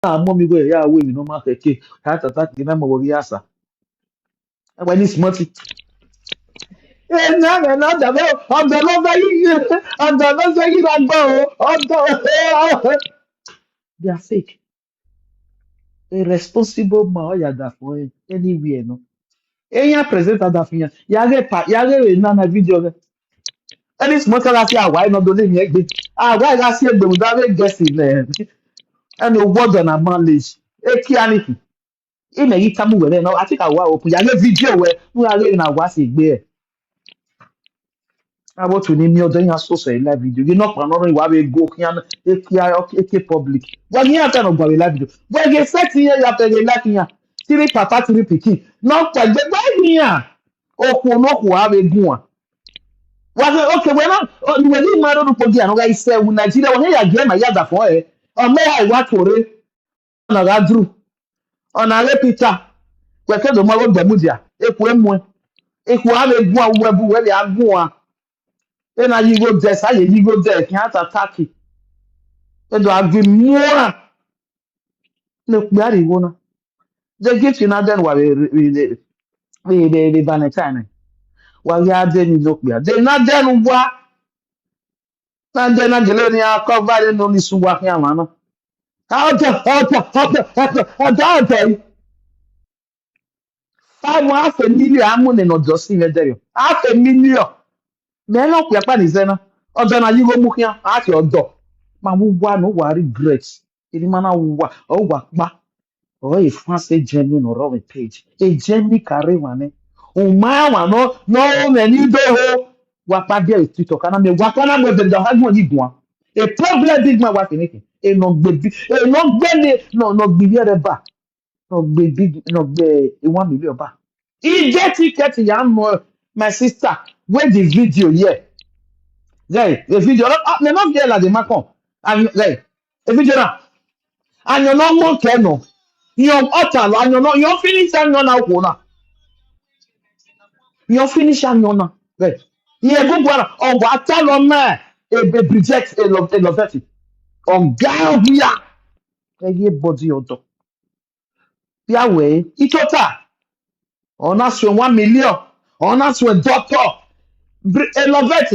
mommy go ya we no market ke heart attack na mo wori asa when this month no da be on the love you on the love you that go on the they are fake a responsible man ya da for anywhere no enya present da finya ya ge na video ge any small tell us ya why no do le mi egbe why ga si egbe mu da be guess in and the word on a mileage e ki aniki ime yi tamu were no I think I wa open ya le video we mu ya le na wa si gbe e abo to ni mi odo yan so so live video you not pan ọrùn ìwà be go kian e public wa ni ata no gba live video we get set here ya pe live yan three papa three pikin no pa gbe gba ni yan okun no ko wa be gun wa say okay we no we ni ma do pogi an ga ise wu Nigeria won ya ge ma ya da fun e o me ya iwa tore na ga dru ona le Peter we ke do mo wo gbemudia eku emu eku a be gun awu ebu we be agun a then you go there, say you go there, can't attack it. Then do agree more. No, we are one. They give you now then what we Valentine. While we are then look there. They not then what? And then Angelonia covered in only Suwak Yamana. How the 500,000 amune no just in there. 500,000. Men up your pan is then. Or then you go mukia at your door. Ma wo wa no wa regret. Ini mana wa o wa pa. O e France genuine no wrong page. E genuine carry wane. O ma wa no me ni do ho. Wa pa dia TikTok kana me wa kana me be da ha gbo yi gun. E problem big man wa finiki. E no gbe e no gbe ni no gbe yere ba. No gbe big no gbe 1 million ba. E get ticket ya mo my sister where the video here. Guy, the video me not get la de macon. And like the video na and you no more care no. You utter and you no you finish and you na ko na. You finish and you na. Right. Here go go on wa tell on me e be reject a love that. On guy here. Everybody odo. Their way, it total. On us 1 million. On us doctor. A love that.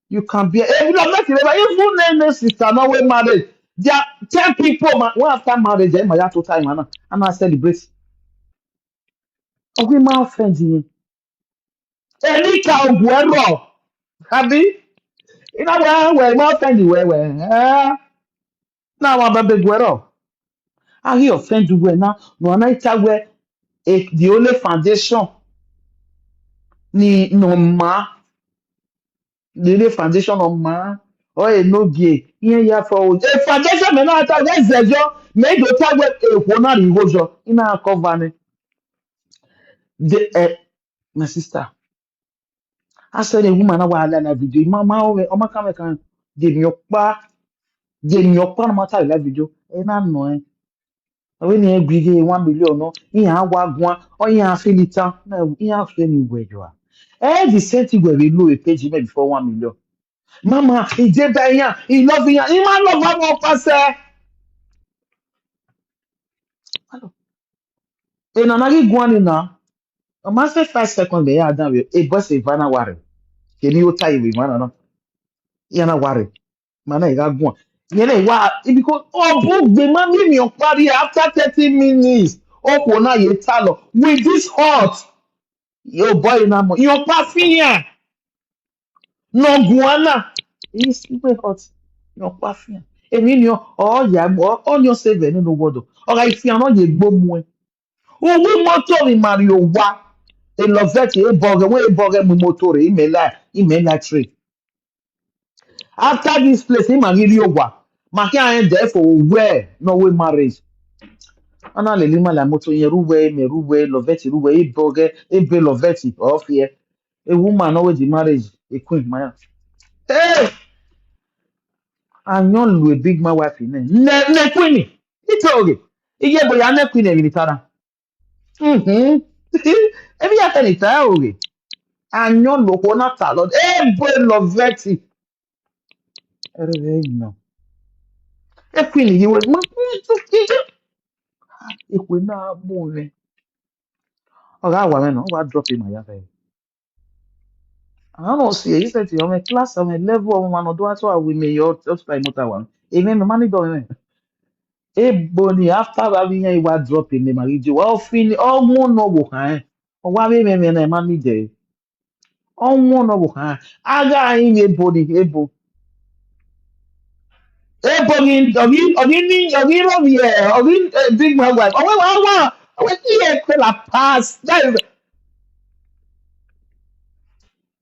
You can be a love that. Even name sister no we married. There are 10 people one after marriage, my total time, and I celebrate. Okay, my friends here. Any cow guero. Happy? You know where my friend where now I'm a baby guero. I hear offend you where now. No, I tell where the only foundation ni no ma. The only foundation of ma. Oh, no gay. Yeah, for a foundation, me not tell where's the job. Make the tell where a corner in Gojo in our covenant. The my sister. I said a woman I was na video. Mama o ma come can give me your pa no matter la video. E na no eh. We ni agree 1 million no. Iya wagun o iya filita na iya fe ni wejo a. The same thing we low a page even before 1 million. Mama, he dey by yan, he love yan. He man love am o pass eh. Hello. E na na gi gwan na. O ma say 5 seconds be ya dan we. E boss e vana ware. Ke ni o tai we man na. Ya na ware. Mana ga gwan. Yele wa because book the man me your party after 30 minutes. O ko na ye talo with this hot. Yo boy na mo. Your pafian. No guana. Is super hot. Your pafian. Emi ni o ya mo on your save nínú wodo. Ora ifi an ye gbo mu e. O wi motor ni Mario wa. E lo vet e boge we e boge mu motor e me la trade. After this place, him and you wa. Makia ain't there for where no way marriage. Ana le lima la moto yen ruwe me ruwe loveti ruwe e boge e be loveti off here. A woman always the marriage a queen my. Hey, and yon lu a big my wife in ne queen. It's okay. Iye boya ne queen e militara. Mhm. Every after it okay. And yon lo ko na ta lord. E boy loveti. No. A queen, you was If we not moving. Oh, that one, no, what drop in my yafe. I don't know, see, you said to your class, on a level of one or two, so we may your by motor one. Even the money going. A bony after having a what drop in the marriage. Well, fin, all one noble, eh? Or what we may a money day. All one noble, eh? I got in a body, able. A body, of yeah, of big my wife. Oh, I went here, pass. That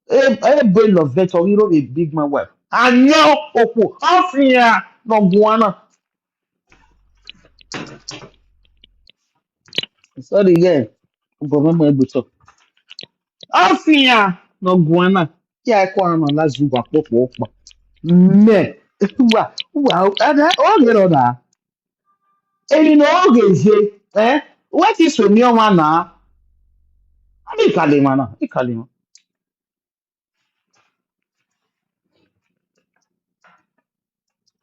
is a bill of vet or a big my wife. I know, Opo, off here, no guana. Sorry, yeah. But remember, able to. Off here, no guana. Yeah, I call him a last you walk. Me. Wow, and all get on that. And in all games, eh? What is with me on one now? I mean, Kalimana, Kalima.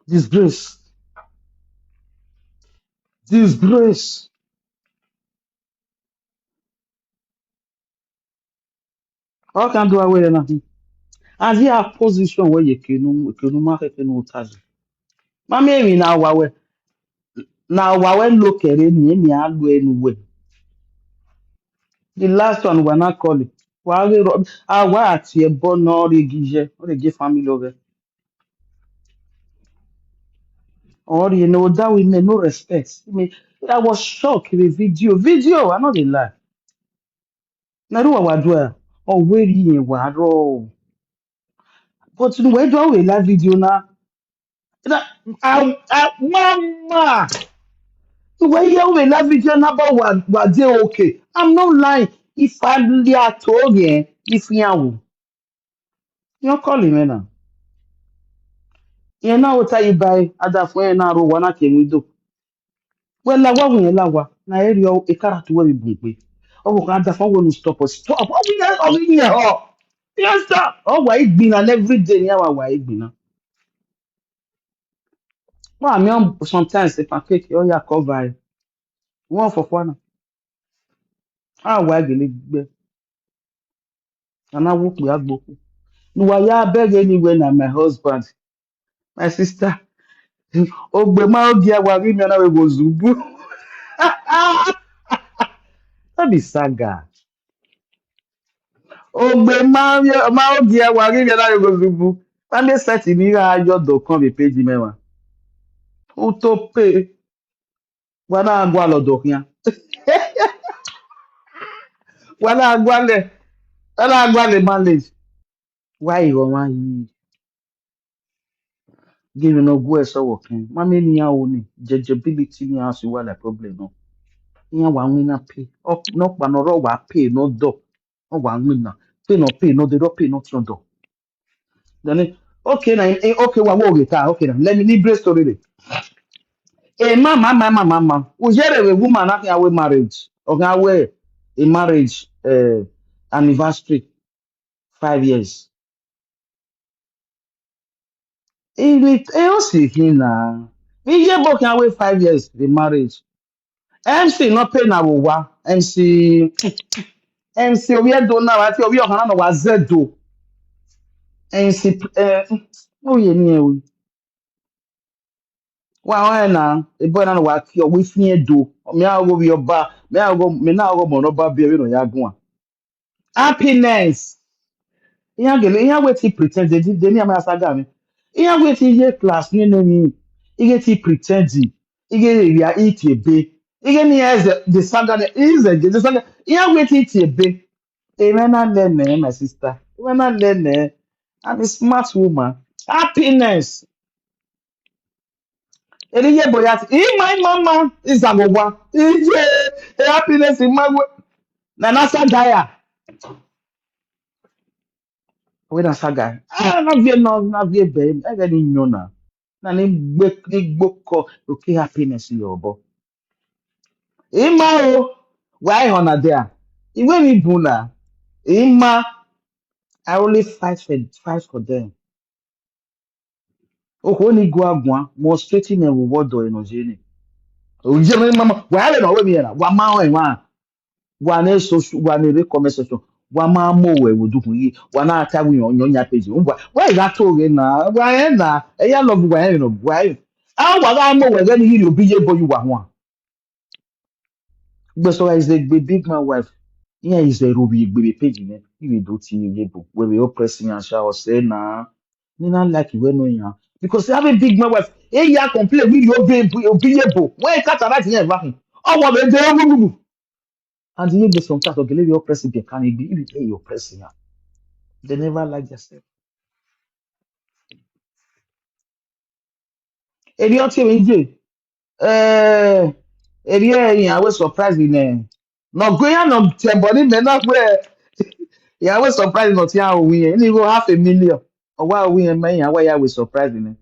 Disgrace, disgrace. How can do away with nothing? As you have position where you can market no touch. Mammy, now, look at any way. The last one, we're not calling. Why at your born or the Gije or the G family over. Or you know that we may no respect. I mean, I was shocked with the video. I know they lie. Now do what do or where you were. But where do we live video now? That mama, where you we live video now about what they okay. I'm not lying. If I really told you, if you're calling me now. You know what I buy other for now one came with do. Well, la wa when la wa na area e character we bumpe. Oh, can that one stop us. Stop. Oh, we here. Oh, yes, sir. Oh, why it been and every day now why it been. Well, I mean, sometimes if I take oh yeah cover one for one. Ah, why the and I work we have book. No, I beg anywhere na my husband, my sister. Oh, but my dear, wa me na we go zubu. That be saga. Ogbe máa ń di ẹwà rí mi láyé gbogbo. Sunday set ní ayọ̀dọ̀ kan lè péjì mẹ́wàá. Ó tó pé wọn náà gbọ́ àlọ́dọ̀ yẹn. Wọn náà gbọ́ àlè manage. Wá ìrọ̀ wọn yìí. Gíni náà gbọ́ ẹ̀ sọ̀wọ̀ kan. Mami níyàwó ni jẹjẹbility ní àwọn sì wà láì problem náà. Ìyẹn wà ń wí náà pay. Náà panọ̀rọ̀ wà pay náà dọ̀. Wọ́n wà ń wí náà. Pay náà dẹ̀ pay náà tí wọ́n dọ̀. Then, okay, now, okay, what will okay, now, let me liberate story. Mama. We hear a woman having a marriage, or a marriage anniversary, 5 years. You see here now. We hear book away 5 years, the marriage. MC not pay na wa. MC we do now. I think we are going to was do. MC oh yeah, me. Wa na e boy na wa ki o we fi do me a go bi oba me a go me na go mo no ba bi e no ya gun a happiness iya gele iya we ti pretend de ni ama saga mi iya we ti ye class ni no ni ige ti pretend ige ya eat ebe ige ni as the saga is the saga iya we ti eat ebe e me na learn my sister we na learn I'm a smart woman happiness. Eliye boyati, my mama is agogwa. Ije happiness in my way. Na nasa gaya. We na saga. Ah, na vie be. E ga ni nyona. Na ni gboko okay happiness yobo. Ima o. Why hona there? Iwe mi buna. Ima I only fight for them. Oko ni go agwan, mo straighten and wodo enojeni. ojeme mama wa ale no we mi na wa ma o enwa wa na so wa na re comment section wa ma mo we wodukun yi wa na ata wi onyo nya page ngwa wa ga to ge na wa ye na e ya love wa ye no wa ye a wa ga mo we ge ni yiri obi ye bo yu wa ho a gbe so is a big man wife here is a ruby gbe page ne yiri do ti ye bo we oppressing and sha o say na ni na like we no yan because have a big man wife e ya complain we obi ye bo when cataract yen va hin o wo be de gugu and you be sometimes or believe your president can be if you your president. They never like themselves. Eri ọtí mi jẹ eri ìyàwó surprise in nọ gbéyà nọ tẹ̀bọ̀ ní mẹ́nà pé ìyàwó surprise nọ tí a òwìn yẹn ní ìwọ $500,000 ọwọ́ òwìn yẹn mẹ́yìn àwọ̀ ìyàwó surprise in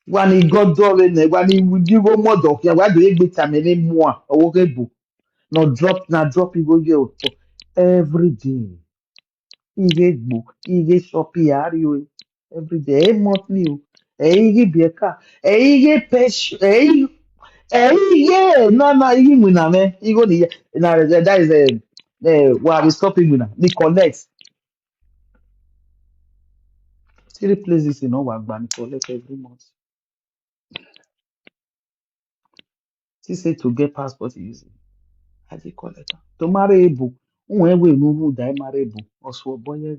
wà ní gọ́dọ̀ rẹ̀ nẹ̀ wà ní ìdíwọ́ mọ̀dọ̀ kí wà á dòye gbé tàmí ní mú à owó kébù na drop ìwé yẹ ọ̀tọ̀ every day. Ihe Igbo, ihe Shopee Ario everyday, monthly, ihe Bieka, ihe Pesh, no, ihe Muname, even the, that is where we stopping with the collect. Three places in Owagban collect every month. She said to get passport easy. I did collect. To marry Ebu, we no die marry Ebu, also boy.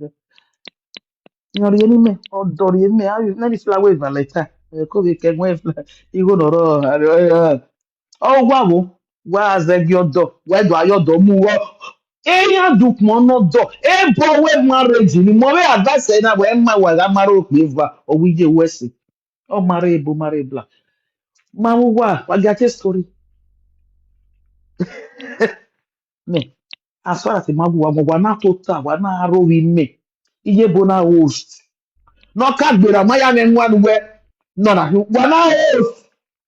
Nyori enime odori enime ayo nani flower valeta ko be ke gwen igo noro o wa wo wa azegi odo wa do ayodo mu wo eyan duk mo no do e bo we marriage ni mo we advice na we ma wa ga maro pe va o wi je wesi o mare bo mare bla ma wo wa ga che story me as far as ma wa na to ta wa na aro wi me iye bo na host no ka gbera maya ne nwa nuwe no na wana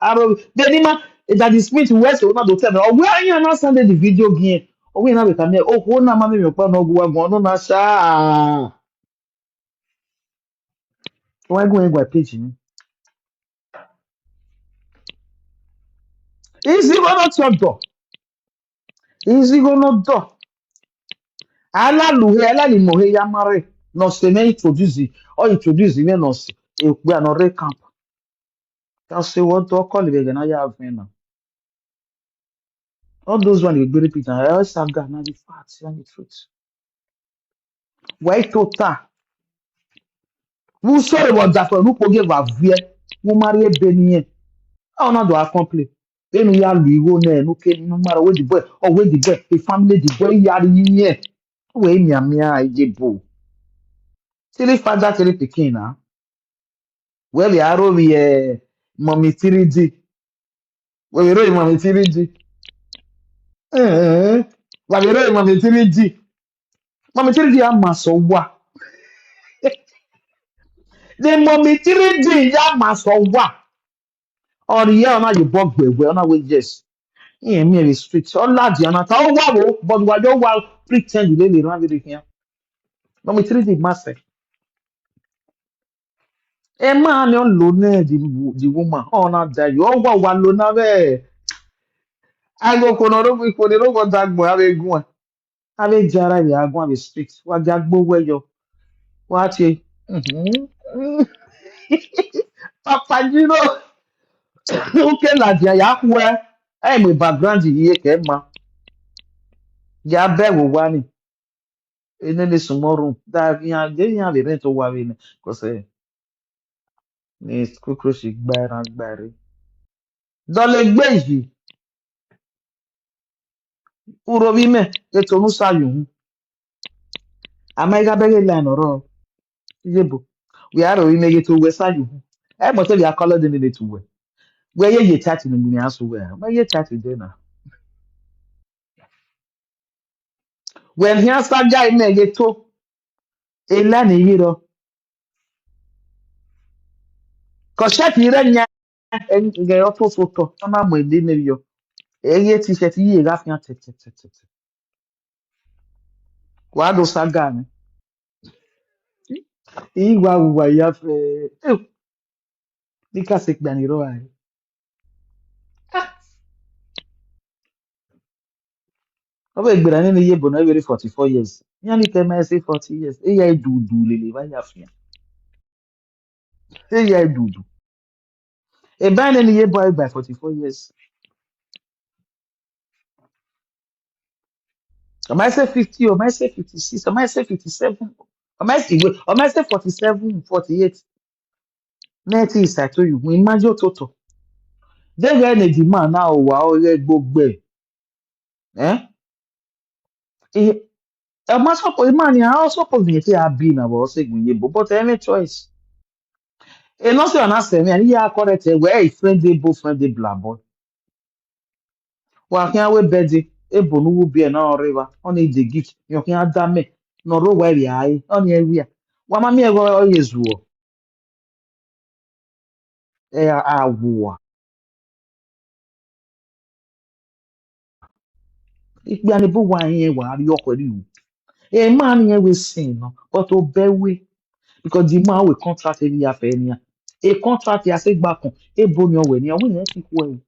aro denima that is smith west o na do tell me o we anya na send the video game o we na be come o ko na ma me pa no gwa gan no na sha o wa gun egwa page ni is it gonna your door is it gonna door ala luhe ala ni mohe ya mare no se me introduce o introduce me no se e pe anore camp ka se won to call be na ya afen na all those one you go repeat and I saga na the facts and the truth. Why total? Who sorry about that one? Who forgive a vie? Who marry a benny? How not do I complain? Then we are Ligo, no no matter where the boy or where the boy, the family, the boy, yard in Wait, me, I get boo. Silly father, silly picking now. Well, the arrow, we mommy 3D. Well, we know mommy 3D. Well, we know mommy 3D. Mommy 3D, I'm so what? The mommy 3D, I'm so what? Or the year na you bug we na we yes me restrict all lad ya na ta o wa wo but wa jo wa pretend you dey run with here no me treat it master e ma ni on lo na the woman oh na die you o wa lo na be ago ko no ro ko ni ro go dagbo ave gun ave jara ya gun ave strict wa jagbo weyo wa ti papa jiro o ke la dia ya ku e me background yi ke ma ya be wo wa ni enene sumoru da yan de yan le rent to wa we ni ko se ni cockroach gbara gbare dole gbe yi uro bi me e to nu sayun amaiga bege line oro yebo we are we me to we sayun e mo te ya color de ni to we ye chat ni mi aso we ma ye chat de na when here sta guy me ye to e la ni yiro ko chat ire nya en ge yo to so to na mo de ne yo e ye t-shirt yi ga fi te wa do saga ni igwa ya fe dika se gbaniro ai Ove gbera ni ye bono every 44 years. Yani kema say 40 years. E ya dudu lele ba ya fia. E ya dudu. E ba ni ye boy by 44 years. Am I say 50 or am I say 56? Am I say 57? Am I say 47, 48? 90 is I told you. We imagine total. Then when the man now wa o ye gbogbo eh? E am I suppose man ya also suppose be say abi na bo say gun ye but any choice. E no say na say me and ya correct where e friend dey both friend dey blabo. Wa kan we bedi e bonu wu bi e na oriva. On e dey gift. Yo kan adame. No ro where ya ai. On e wi. Wa ma mi e go o yezu o. E awu. Ikpe ani bu wa yen wa ri oko ri wu. E man yen we sin no. But o bewe because the man we contract every year for any. A contract ya say back on. E boni o we ni. O yen ti ku e.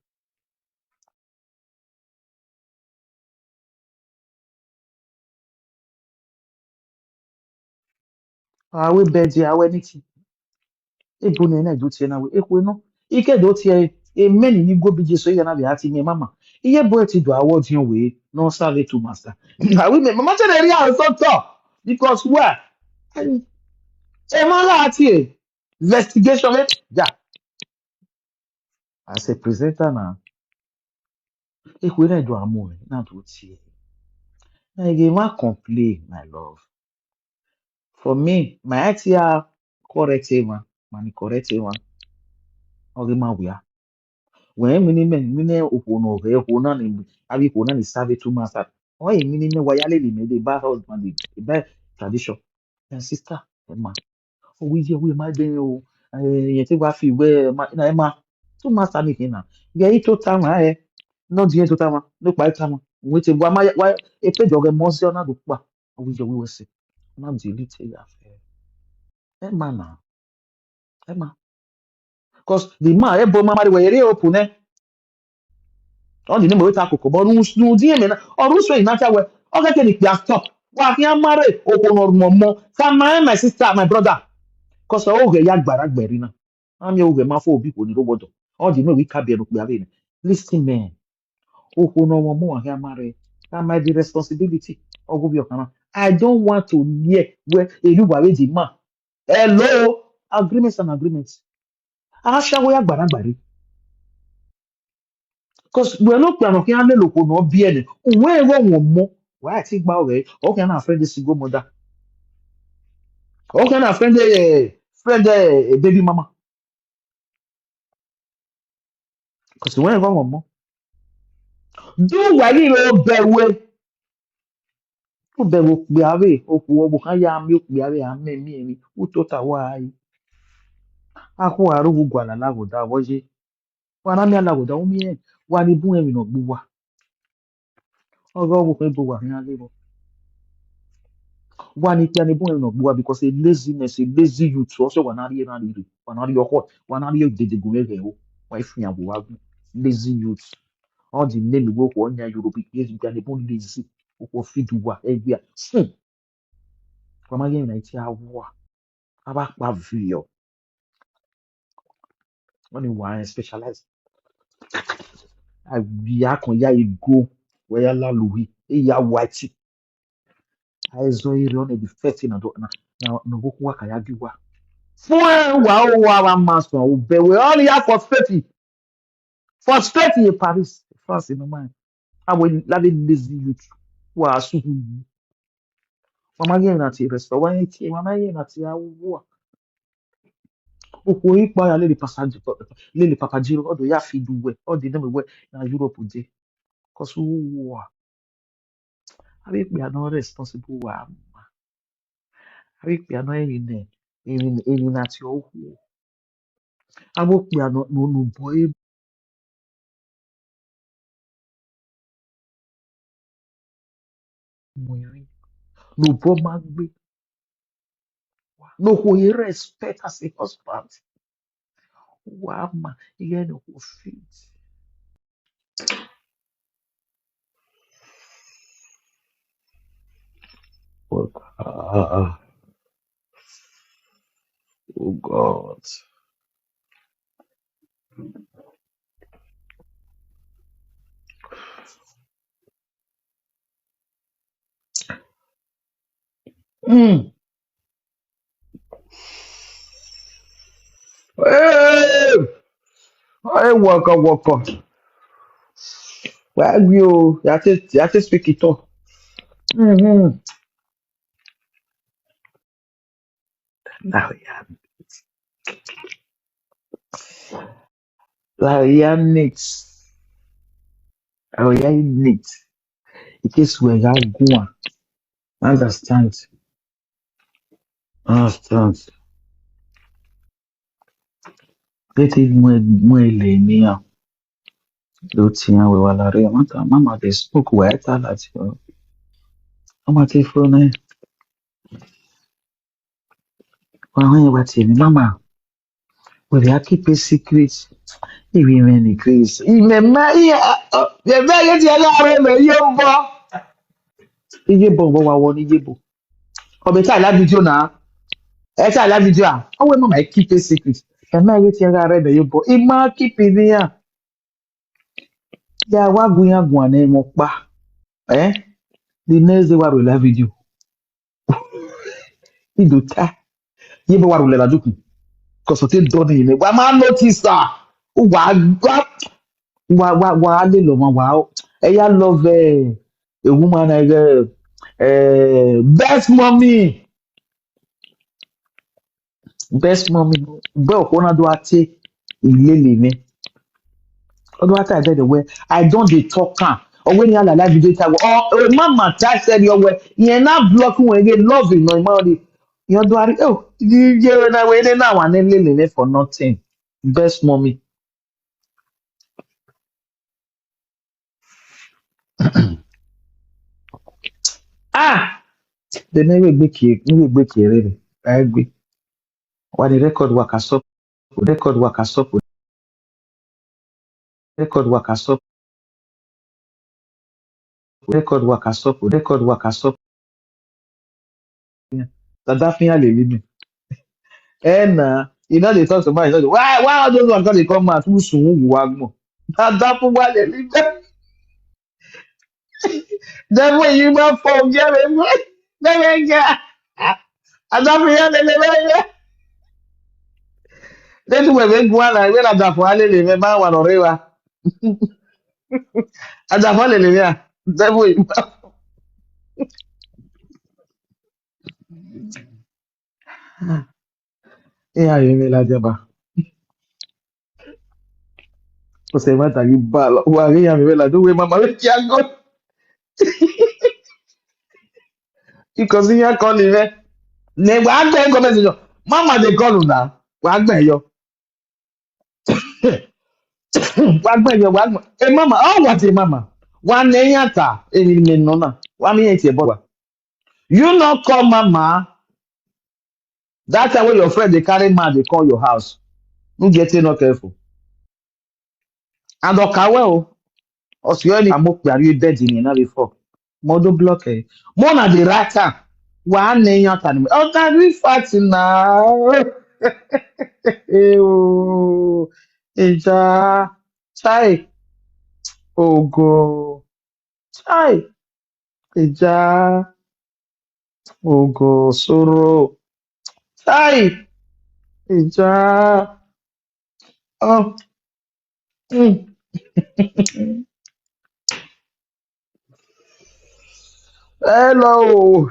Ah we bedi awe ni ti. E boni na do ti na we. E ku no. Ike do ti e many ni go bije so ya na be ati me mama. Iye boy ti do award yen we no serve to master. Na we me mama tell area so talk because why? E man la ati e. Investigation me. Ja. As a presenter na. E ku na do amo na do ti. Na e ma complain my love. For me, my idea correct one, man correct one. Oge ma wia. When mini opo no ge opo na ni abi opo na ni serve two master. Oh, mini me waya le me dey ba husband dey ba tradition. And sister, ma. Oh, we ma dey o. Yen ti wa fi we ma na ma. Two master ni kina. Ge ito ta ma no di to ta ma. No pa ta ma. We ti wa ma wa e pe joge mo si ona do pa. We we se. Na delete ya fe. E ma na. E ma. Because the man ebo mama de were open eh on the name of ta kokko but nu di eme na oru so ina ta we o ke ni pia stop wa ki amare open or momo sa my sister my brother cause o ge ya gbara gberi na ami o ge ma fo obi ko ni robodo all the no we ka be no pe ave ni listen man open no momo wa ki amare that might be responsibility ogo bi okana I don't want to hear where eluwa we the man hello agreements and agreements aṣawo ya gbara gbari because we're not planning on handle local no bien. Where one more. Why I think about it? Okay, na friend is single mother. Okay, na friend baby mama. Because when one more. Do what you know bewe. Do bewe biawe. Oku obu kaya mi biawe ame mi. Utota wai. Aku aru gwa la go da woje. Wana mi ala go da umi e. Wani bu emi no gbuwa. Ogo obu ko bu wa ni ale. One it and born of Boa because a laziness, a lazy youth also one area one area hot, one area did the Gurego, wife me abu lazy youth. All the name work one year Europe is the born lazy or feed what every from again I tell what about video when you want specialized. I be a con ya go where la Louis, a ya white. I saw it on the first thing I don't now no book work I do what. Fún ẹwà ó wà wá máa sàn ó bẹ̀wẹ̀ ọ́ ní yà frustrate yẹ Paris France ní máa àwọn lábẹ́ lazy youth wà á sùn yìí wọ́n máa yẹn àti restaurant wọ́n yẹn tiẹ̀ wọ́n máa yẹn àti awúwà òkú yìí pa lè papajiro ọdọ yà fi du wẹ̀ ọdọ iná mi wẹ̀ na Europe dé kọ́sù wà àbí pé àná responsible wà àbí pé àná ẹ̀yìn àti ọ̀hún àbó pé àná nù bọ́ èèmọ̀ ìrìn nù bọ́ máa gbé. No who he respect as a husband. Wama, yeye who fit. God. Oh God. Mm. Hey! Hey, walk. Why you? You have to speak it up. Mm-hmm. Laria next. Laria next. It is where I go. Understand. Understand. Get it more lenient. Do tia we wala re. Mama they spoke where I that you. Mama te phone. When you what mama. We they keep a secret. Even when the grace. Even my the very thing I remember you bo. Ijebo bo wa won ijebo. Obe ta la video na. E ta la video ah. Oh we mama keep a secret. The very thing I remember you bo. Ima keep it there. Ya wa gun na mo pa. Eh? The next day wa ro la video. Iduta. Yebo wa ro la duku. Cause o te do ni me. Wa ma notice ah. Wa lè lọ mọ wà ó ẹyà love a woman like best mommy bẹ́ẹ̀ ọ̀pọ̀ náà do ate ìlélẹ̀ mi ọdún wa tàbí ẹ̀dẹ̀ wẹ̀ I don dey talk am ọwọ́ ní àlàlá video tàbí ọ mama tá sẹ́ni ọwọ́ ìyẹn náà block wọn ege love ìnà ìmọ̀ ọ̀dẹ̀ ìyẹn ọdún wa rí yíyẹ náà wẹ̀ ní náà wà ní lélẹ̀ mi for nothing best mommy. Ah! The never gbé kéré rẹ̀ ẹ̀ gbé. Why the record waka stop? Record waka stop? Record waka stop? Record waka stop? Record waka stop? Dada fiyan le leave me. Na, you know they talk to man. Why all those ones they come out? Who soon who wagmo? Dada fun wa le leave me. Then when you ma form get me. Then get. Dada fiyan le leave me. Then we go ala we dada fun ale le me ma wa no rewa. Dada fun le leave me. Then we ya ye me la jaba. O se mata ki ba wa ri ya me la do we mama we ki ago. Because here call me. Ne wa gbe conversation. Mama dey call una. Wa gbe yo. Wa gbe yo wa gbe. Mama, oh what mama. Wa ne yata. Emi me no na. Wa mi yen ti e bo wa. You not call mama. That time when your friend dey carry man dey call your house. You get it not careful. And okawe o. Osio ni amo pe ari bed ni na before. Mo do block e. Mo na dey right time. Wa ne yata ni. Oh, can we fight now? Ew. Ìjà. Chai. Ogo. Chai. Ìjà. Ogo. Soro. Chai. Ìjà. Oh. Mm. Hello.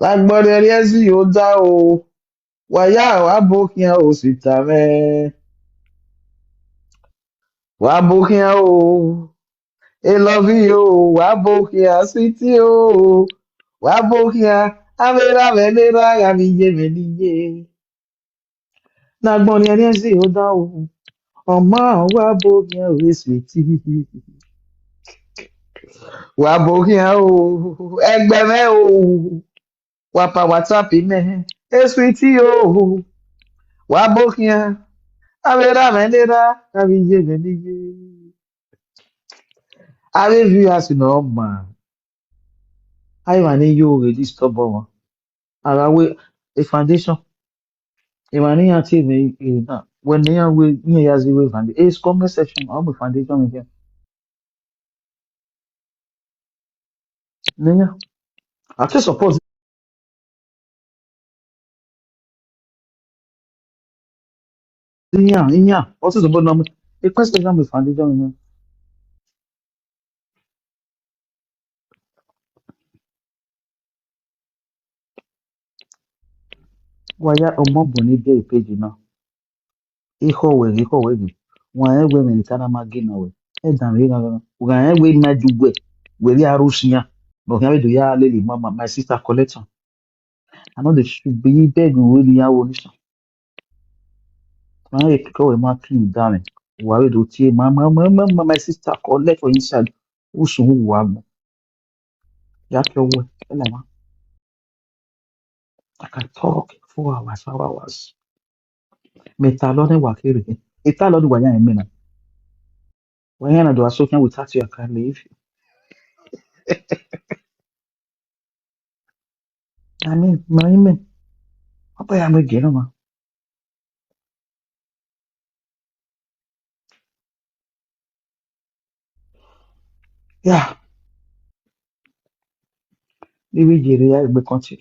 Lágbọ́dọ̀ ẹni ẹ́ sì yóò dá o. Wàyà wà bókíá o sì tà mẹ́. Wà bókíá o. Elọ́bí o. Wà bókíá sítí o. Wà bókíá. Amẹ́rà mẹ́lẹ́rà àmìyé mẹ́líyé. Lágbọ́dọ̀ ẹni ẹ́ sì yóò dá o. Ọmọ wà bókíá o sítí. Wà bókíá o. Ẹgbẹ́ mẹ́ o. Wà pa WhatsApp mẹ́. Sítí o. Wà bókíá. Amẹ́rà mẹ́lẹ́rà àmìyé mẹ́líyé. I will view as normal. Wà bókíá o. Ẹgbẹ́ mẹ́ o. Wà pa WhatsApp mẹ́. Sítí o. Wà bókíá. Amẹ́rà mẹ́lẹ́rà àmìyé mẹ́líyé. I will view as normal. Wà bókíá o. Ẹgbẹ́ mẹ́ o. Wà pa WhatsApp mẹ́. Sítí o. Wà bókíá. Amẹ́rà mẹ́lẹ́rà àmìyé mẹ́líyé. I want you already stubborn. Arawe a foundation. Imani ati me na when they are with me as the way foundation. It's comment section. I'm a foundation here. Nenya. I just suppose inya. What is about number? A question I'm a foundation here. Why ya omo boni be page now? Ihe owe gị nwa egwe melitara ma gị na we edara ịga gara uga egwe mmadụ gwe were arụsị ya na ọhịa bedo ya lele mama my sister collection I know the should be beg we ya wo nisa ma e ko we ma clean down wa we do tie my sister collect for inside usu wa mo ya ke wo ele ma I can talk 4 hours 5 hours meta lo ne wa kere eta lo wa ya emena wa ya na do asokan without you I can leave I mean my apa ya me gena ma yeah níbi jèrè ya ìgbé kan tì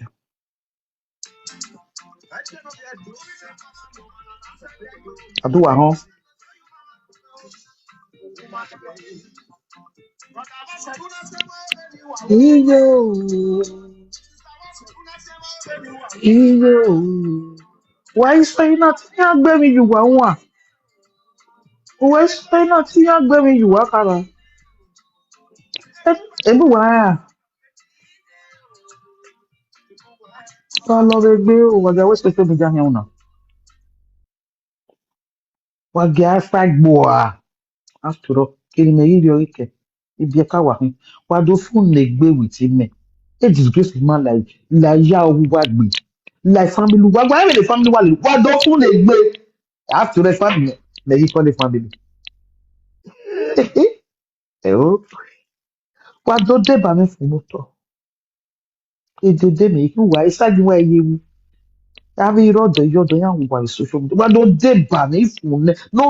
àdúrà hàn iye iye wàá sọ iná tí yá gbé mi jù wá wà wàá sọ iná tí yá gbé mi jù wá kára ẹbí wàá ká lọ bẹ gbé òwàjà west social media yẹn nà wàá gẹ afá gbòà àtúrọ kiri mẹ yíyọ ike ibi ẹka wà hàn wàá dó fún lè gbé wìtí mẹ ẹ disgrace man like yá owó wá gbé like family wàá gbà ẹ lè family wà lè wàá dó fún lè gbé àtúrọ family lè yí kọ́lé family ẹ ó wàá dó débà mi fún mọ́tò èdè dèmí ikú wàá ìsájú wá ẹyẹ wù. Abi rodo yodo ya ngwa social media. Wa do de ba ni fun ne. No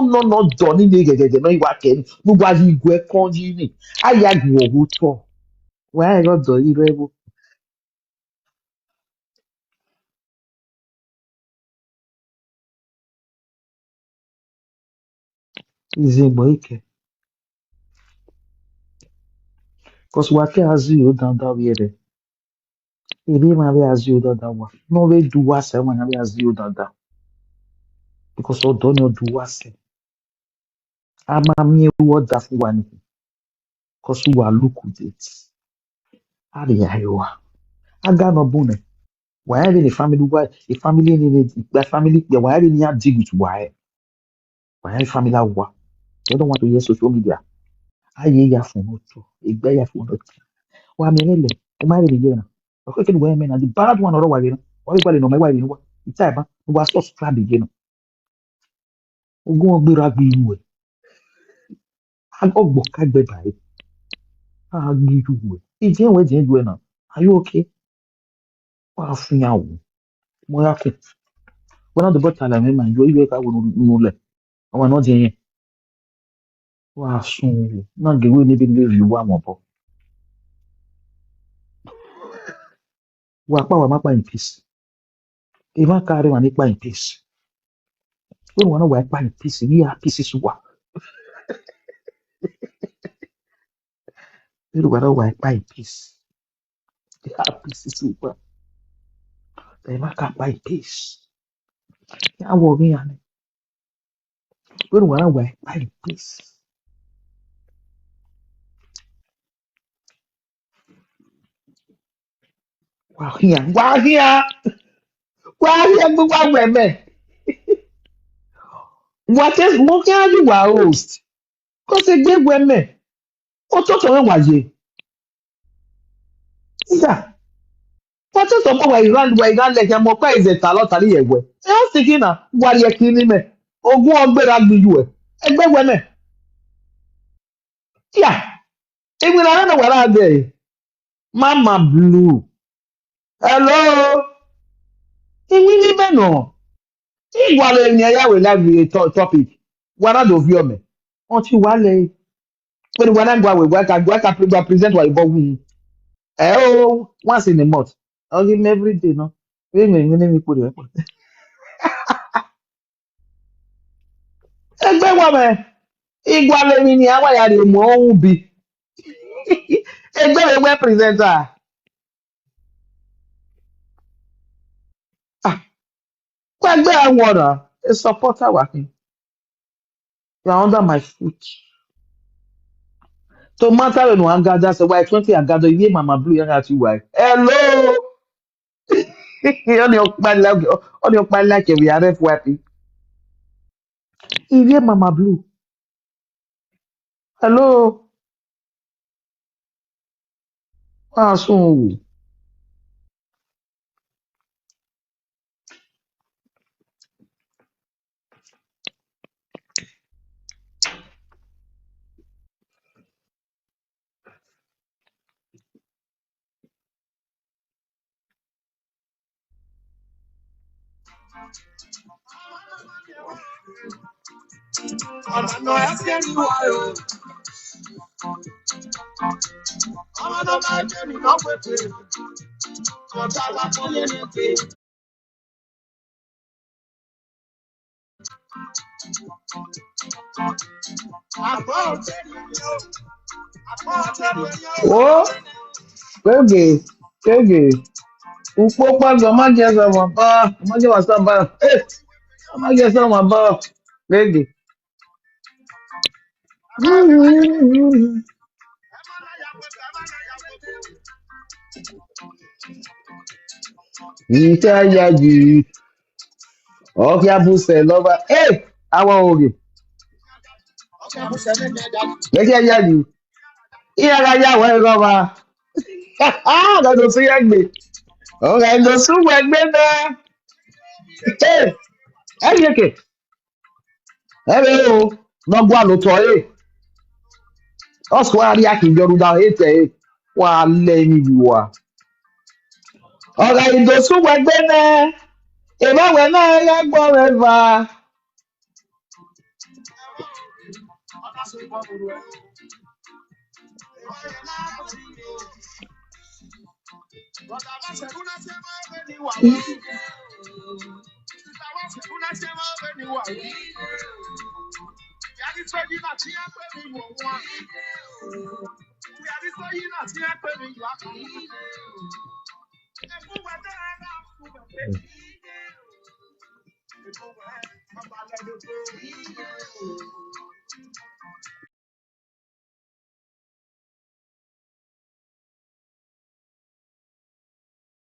do ni ni gege no iwa ken. Nu wa yi igwe kan yi ni. Aya gwo wo to. Wa e rodo iro ebo. Izigbo ike. Cause wa ke azu yo danda wi ere. Ebi ma be azu yo danda wa. No we do wa se ma be azu yo danda. Because o do no do wa se. Ama mi wo da fu wa ni. Cause wa look with it. Ari ya yo. Aga no bune. Why are the family why a family ni the family why are ni dig with why family wa. They don't want to hear social media. Aye ya phone to. Igbe ya phone to. Wa mi lele. O ma re ye na. O ke we me na the bad one oro wa re na. Wa bi no me wa re no wa. Ita ba. No wa subscribe again. Ogun ogbera gbe iru e. Agogbo ka gbe bare. A gbe iru e. Ije we je ju e na. Are you okay? Wa fun ya wo. Mo ya ke. Wọ́n the bọ́tà la mi ma yọ iwe ka wo no le. Àwọn náà jẹ yẹn. Wa sun wo. Na ge we ni bi le ri wa mo bo. Wa pa wa ma pa in peace. E ma ka re wa ni pa in peace. Ó wọn náà wà pa in peace ní à peace so wa. Ó wọn náà wà pa in peace. Ní à peace so wa. E ma ka pa in peace. Ya wo mi ya ni. Ó wọn náà wà pa in peace. Wa hia gbogbo àgbẹ̀ mẹ́. Wa tẹ́ mo kí á yí wa host. Kó ṣe gbé gbẹ̀mẹ̀. Ó tó sọ̀rọ̀ wà yé. Nígbà wọ́n tó sọ pé wà ìran lẹ̀kẹ̀ mọ̀ pé ìzẹ̀ta lọ́tàrí ẹ̀wẹ̀. Ẹ ó sì kí nà wà yẹ kí ní mẹ́. Ogún ọgbẹ́ra gbìyù ẹ̀. Ẹgbẹ́ gbẹ̀mẹ̀. Tíà ìgbìnà rẹ̀ wà láàbẹ̀. Mama Blue. Hello. Iwini beno. Igwale ni aya we live topic. Wana do view me. Onti wale. When wana gwa we work present wa ibo wu. Once in a month. I'll give him every day, no. We me put it. Egbe wa me. Igwale ni awa ya re mo ohun bi. Egbe we presenter. Ah, egbe awon a supporter working. You are under my foot. So matter when one gather say why 20 and gather ye mama blue yang at you why. Hello. On your pan like we are ref wiping. Ye mama blue. Hello. Ah so. Oh, okay. Okay. Upo pa go ma je so mo ba, ma je wa sa ba. Ma je so mo ba. Baby. Ita ya ji. Okay, abu se lover. Awon oge. Ita ya ji. Iya ga ya wa ro ba. Ga do su ya gbe. O ga do su wa gbe na. Yeke. O. No gwa lo to Oswa ri akinjoru da hate wa le ni biwa. O ga do su wa gbe na. Eba we na ya gbo reva.